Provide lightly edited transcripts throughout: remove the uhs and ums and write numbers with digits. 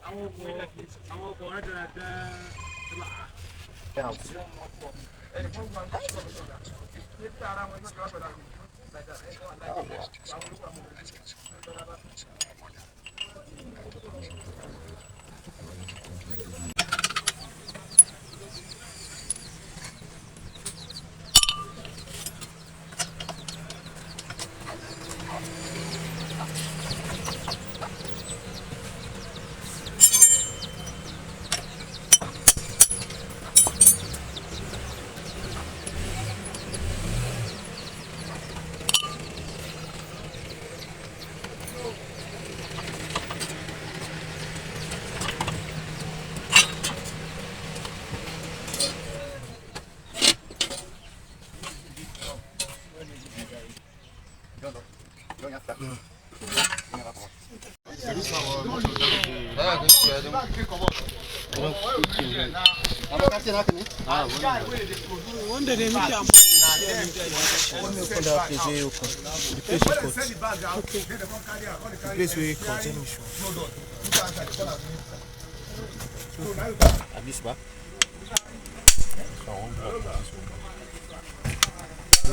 It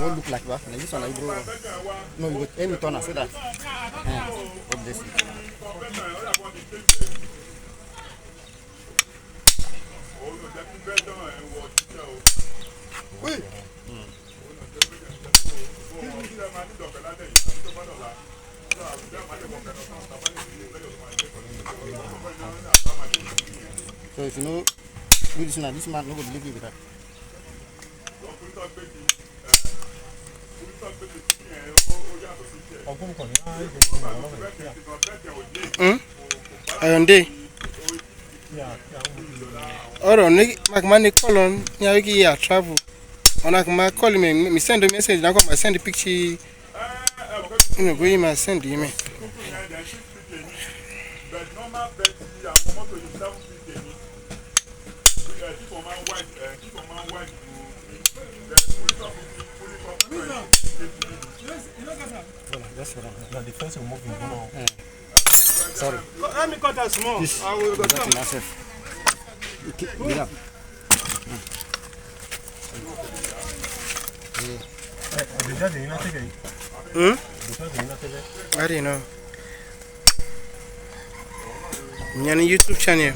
won't look like that. This one, bro. No, you aim it on so that. God bless you. So if you know, do this now, this man nobody believe you with that. Ayonde. Oro ni makmani call on nyawiki ya travel. Ona kuma call me send a message na come send the picture. You know go me send me. That's right. The defense will move in. Sorry. Let me cut that small. I will go down. Get up. I don't know. I'm YouTube channel.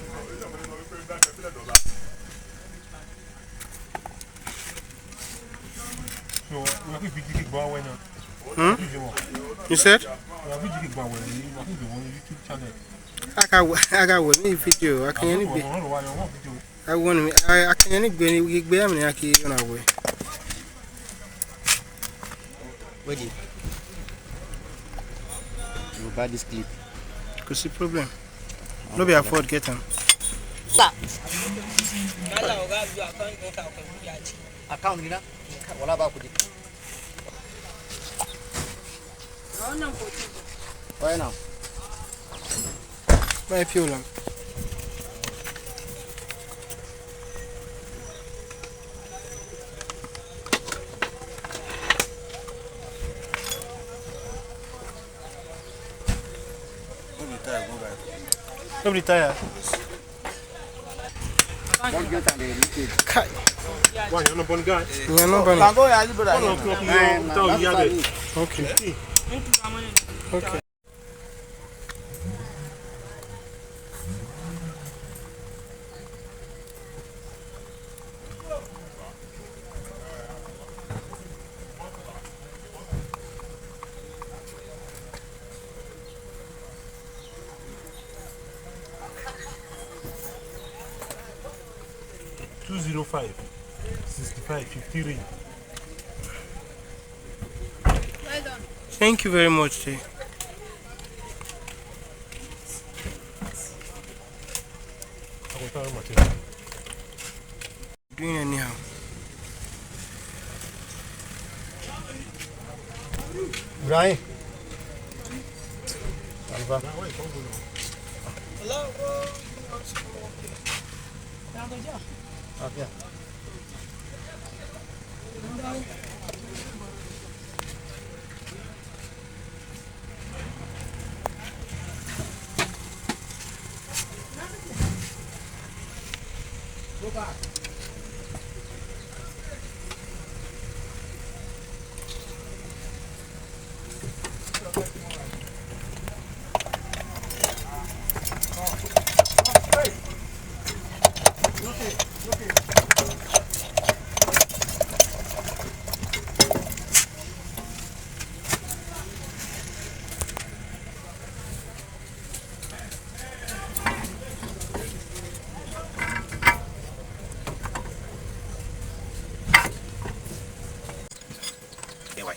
You said? I got one video. I can't be. I want me. I can't be any big bear. I can't run away. Wait. You buy this clip. Because the problem. Nobody afford get them. Account gina? Wala ba ku di? Why now? Why fuel lang? Nobody tired. Kai. Why you're not born guy? You're not born. Okay. Okay. $205 $65.53. Well done. Thank you very much, Jay. Doing anyhow. Brian. Hello, bro. Okay. Anyway.